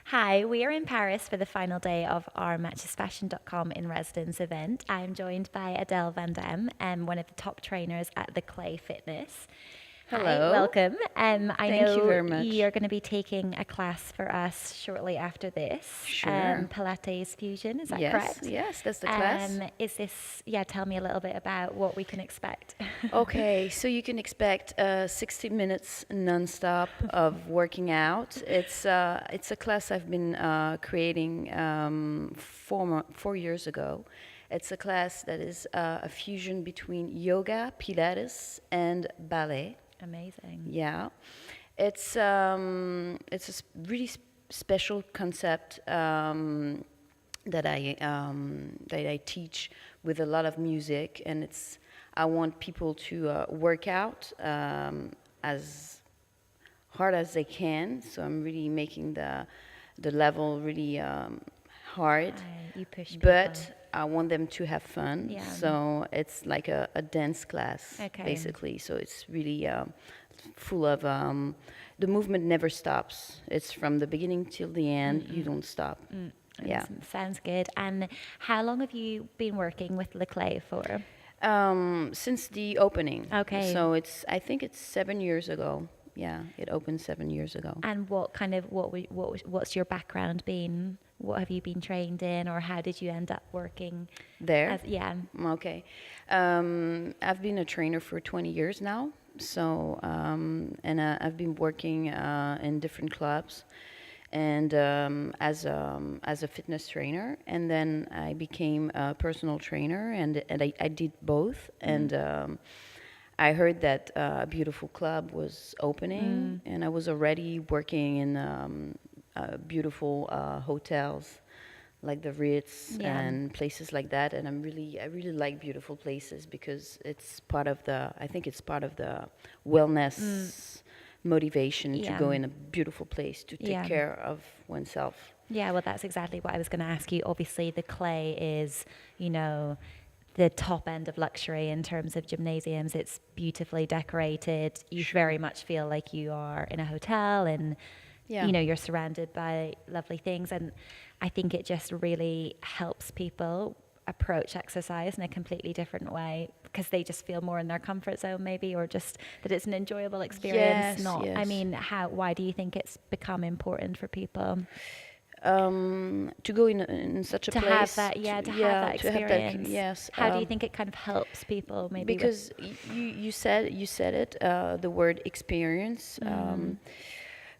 Hi, we are in Paris for the final day of our MatchesFashion.com in residence event. I'm joined by Adele Van Damme, one of the top trainers at the Klay Fitness. Hi, Hello. welcome. I Thank you know very much. you're going to be taking a class for us shortly after this, Sure. Pilates Fusion, is that Yes, correct? yes, that's the class. Tell me a little bit about what we can expect. Okay, so you can expect 60 minutes nonstop of working out. It's a class I've been creating 4 years ago. It's a class that is a fusion between yoga, Pilates, and ballet. Amazing. Yeah, it's a really special concept that I teach with a lot of music, and it's I want people to work out as hard as they can. So I'm really making the level really hard, You push people. but I want them to have fun. Yeah. So it's like a dance class, Okay. basically. So it's really full of the movement never stops. It's from the beginning till the end. You don't stop. Yeah. Sounds good. And how long have you been working with Le Clay for? Since the opening. Okay. So I think it's 7 years ago. Yeah, it opened 7 years ago. And what's your background been? What have you been trained in, or how did you end up working There? as, yeah. Okay. I've been a trainer for 20 years now. So, and I've been working in different clubs and as a fitness trainer. And then I became a personal trainer, and I did both. And I heard that a beautiful club was opening, and I was already working in beautiful hotels like the Ritz Yeah. and places like that. And I really like beautiful places because I think it's part of the wellness motivation to Yeah. go in a beautiful place to take Yeah. care of oneself. Yeah, well, that's exactly what I was going to ask you. Obviously, the Clay is, the top end of luxury in terms of gymnasiums. It's beautifully decorated. You very much feel like you are in a hotel, and Yeah. you're surrounded by lovely things. And I think it just really helps people approach exercise in a completely different way because they just feel more in their comfort zone, maybe, or just that it's an enjoyable experience. Yes, I yes. mean, why do you think it's become important for people To go in such a to have place, that, yeah, to have yeah, that to have that, experience? yes. How do you think it kind of helps people, maybe with? Because you said it, the word experience,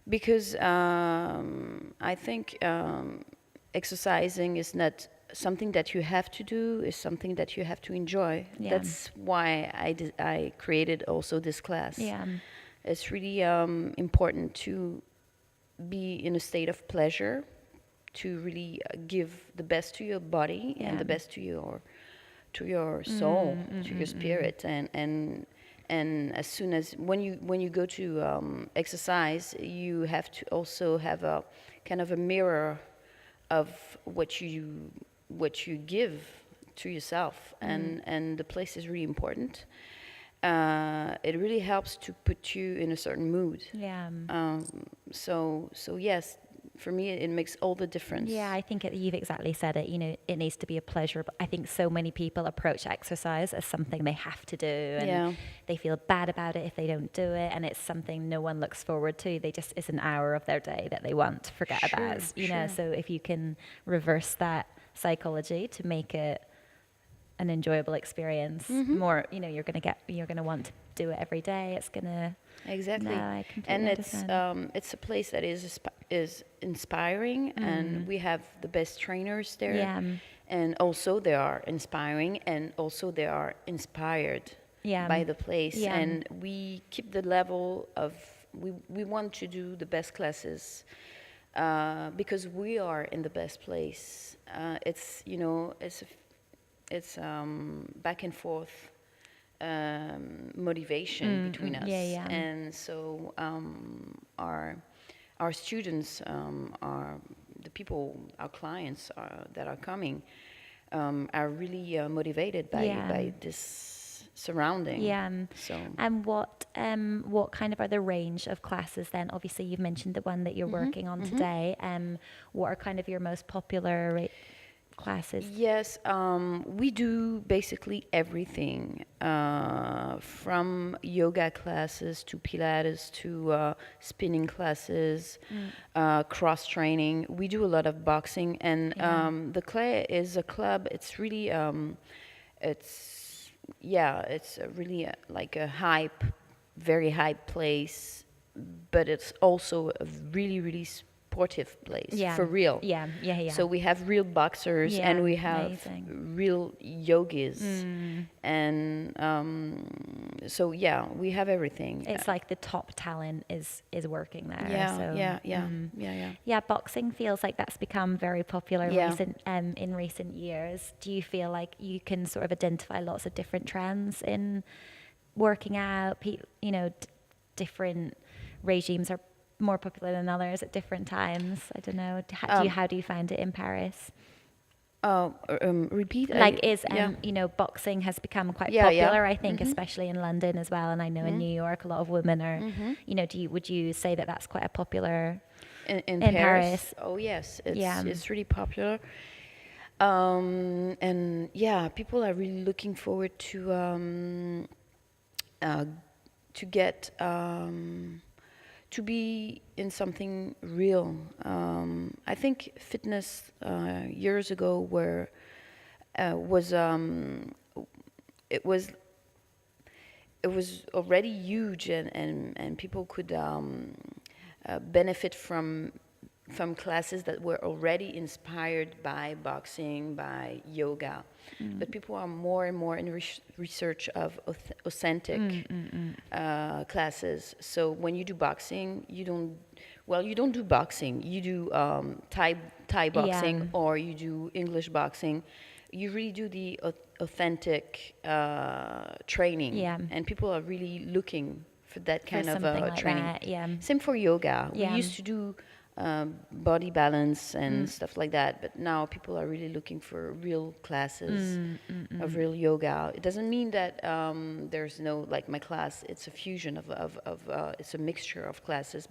because I think exercising is not something that you have to do, is something that you have to enjoy. Yeah. That's why I created also this class. Yeah. It's really important to be in a state of pleasure, to really give the best to your body and Yeah. the best to your soul, to your spirit. And as soon as when you go to exercise, you have to also have a kind of a mirror of what you give to yourself, and the place is really important. It really helps to put you in a certain mood. Yeah. So yes, for me it makes all the difference. Yeah, I think you've exactly said it. It needs to be a pleasure. But I think so many people approach exercise as something they have to do, and Yeah. they feel bad about it if they don't do it. And it's something no one looks forward to. It's an hour of their day that they want to forget Sure, about. sure. So if you can reverse that psychology to make it an enjoyable experience, more, you're gonna want to do it every day. It's gonna. Exactly. No, I completely And understand. it's a place that is inspiring, and we have the best trainers there. Yeah. And also they are inspiring, and also they are inspired Yeah. by the place. Yeah. And we keep the level of we want to do the best classes because we are in the best place. It's back and forth motivation between us. Yeah, yeah. And so our students are the people, our clients that are coming are really motivated by Yeah. this surrounding. Yeah. So And what kind of are the range of classes then? Obviously, you've mentioned the one that you're working on today. What are kind of your most popular classes? yes, we do basically everything, from yoga classes to Pilates to spinning classes, cross training. We do a lot of boxing, and the Klay is a club. It's really, it's a really like a very hype place, but it's also a really, really sportive place Yeah. for real. Yeah. Yeah. Yeah. So we have real boxers Yeah, and we have amazing. real yogis, and so yeah, we have everything. It's like the top talent is working there. Yeah, So, yeah, yeah, yeah. yeah, boxing feels like that's become very popular Yeah. in recent years. Do you feel like you can sort of identify lots of different trends in working out? Different regimes are more popular than others at different times. I don't know. How do you find it in Paris? Repeat. Like yeah. boxing has become quite Yeah, yeah. popular, I think, especially in London as well, and I know in New York a lot of women are would you say that that's quite a popular In in Paris? Oh yes, Yeah. it's really popular. And yeah, people are really looking forward to get to be in something real. I think fitness years ago was it was it was already huge, and people could benefit from classes that were already inspired by boxing, by yoga. But people are more and more in research of authentic classes. So when you do boxing, you don't do boxing. You do Thai boxing, Yeah. or you do English boxing. You really do the authentic training, Yeah. and people are really looking for that kind of something like training. that, yeah. Same for yoga. Yeah. We used to do body balance and stuff like that, but now people are really looking for real classes of real yoga. It doesn't mean that there's no, like my class, it's a fusion of it's a mixture of classes,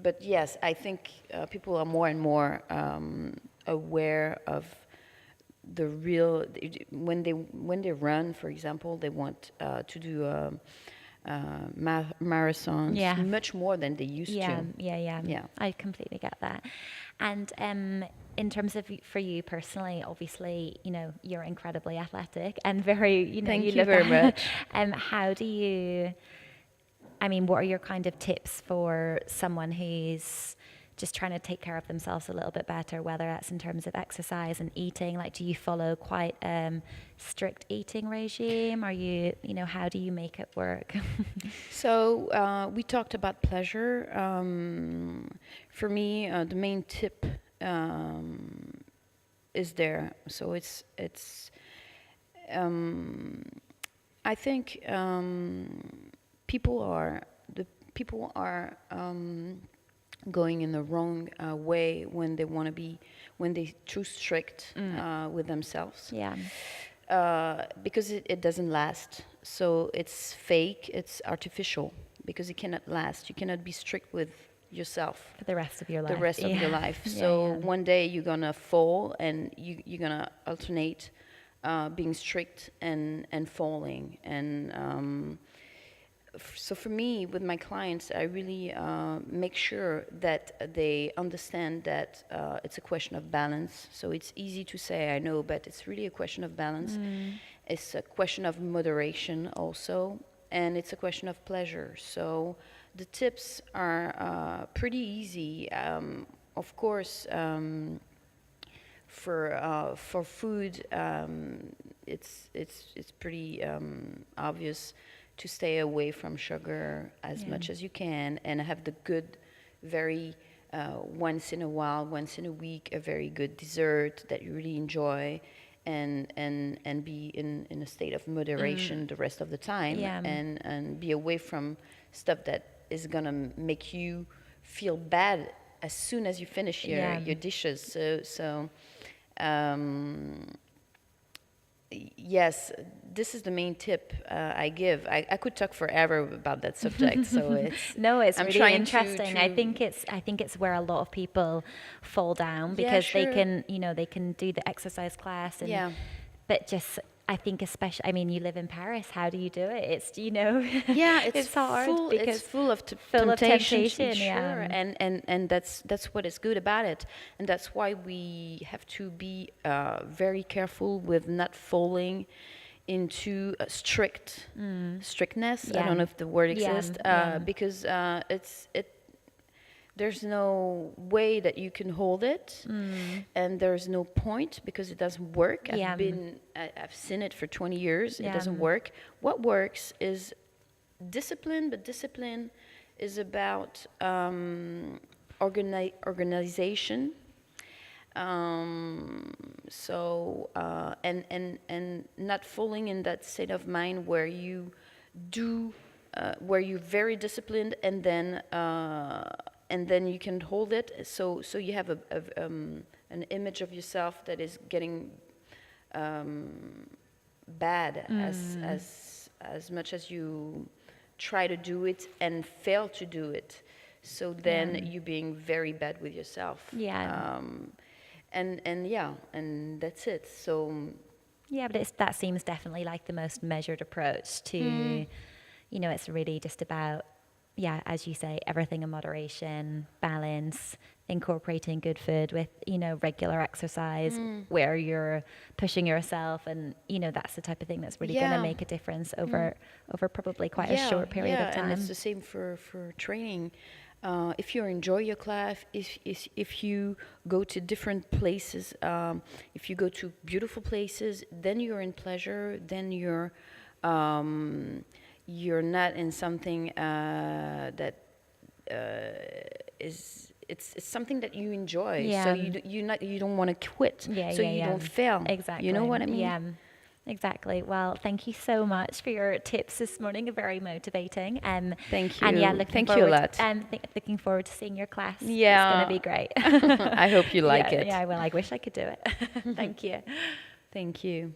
but yes, I think people are more and more aware of the real, when they run, for example, they want to do marathons Yeah. much more than they used Yeah, to. yeah. Yeah. I completely get that. And in terms of for you personally, obviously, you're incredibly athletic and very, Thank you look very much. how do you? I mean, what are your kind of tips for someone who's just trying to take care of themselves a little bit better, whether that's in terms of exercise and eating? Like, do you follow quite strict eating regime? Are you, how do you make it work? So we talked about pleasure. For me, the main tip is there. So it's I think people are going in the wrong way when when they too strict with themselves. Yeah. Because it doesn't last. So it's fake, it's artificial, because it cannot last. You cannot be strict with yourself For the rest of your life. the rest of Yeah. your life. Yeah, So yeah. one day you're gonna fall, and you're gonna alternate being strict and falling. And so for me, with my clients, I really make sure that they understand that it's a question of balance. So it's easy to say, I know, but it's really a question of balance. It's a question of moderation also, and it's a question of pleasure. So the tips are pretty easy. Of course, for food, it's pretty obvious to stay away from sugar as much as you can, and have the good, very once in a while, once in a week, a very good dessert that you really enjoy, and be in a state of moderation the rest of the time, Yeah. and be away from stuff that is gonna make you feel bad as soon as you finish your dishes. So Yes, this is the main tip I give. I could talk forever about that subject, so it's No, it's I'm really trying interesting. to I think it's where a lot of people fall down yeah, because they sure. can, they can do the exercise class and Yeah. but just I think especially I mean you live in Paris, how do you do it? It's Yeah, it's it's hard full. It's because full of full of temptation, to be temptation, yeah. sure, and that's what is good about it, and that's why we have to be very careful with not falling into a strictness. I Yeah. don't know if the word Yeah, exists, yeah. because it. There's no way that you can hold it, and there's no point because it doesn't work. Yeah. I've seen it for 20 years. It Yeah. doesn't work. What works is discipline, but discipline is about organization. And not falling in that state of mind where you do, where you're very disciplined and then you can hold it. So you have an image of yourself that is getting bad as much as you try to do it and fail to do it. So then you're being very bad with yourself. Yeah. And that's it. So Yeah, but that seems definitely like the most measured approach to, it's really just about, as you say, everything in moderation, balance, incorporating good food with, regular exercise where you're pushing yourself. And, that's the type of thing that's really going to make a difference over probably quite a short period of time. And it's the same for training. If you enjoy your class, if you go to different places, if you go to beautiful places, then you're in pleasure. Then you're not in something that is it's something that you enjoy. Yeah. So you don't want to quit. So you don't fail. Exactly. You know what I mean? Yeah. Exactly. Well, thank you so much for your tips this morning. Very motivating. Thank you. And Thank you a lot. Looking forward to seeing your class. Yeah. It's going to be great. I hope you like it. Yeah, well, I wish I could do it. Thank you. Thank you.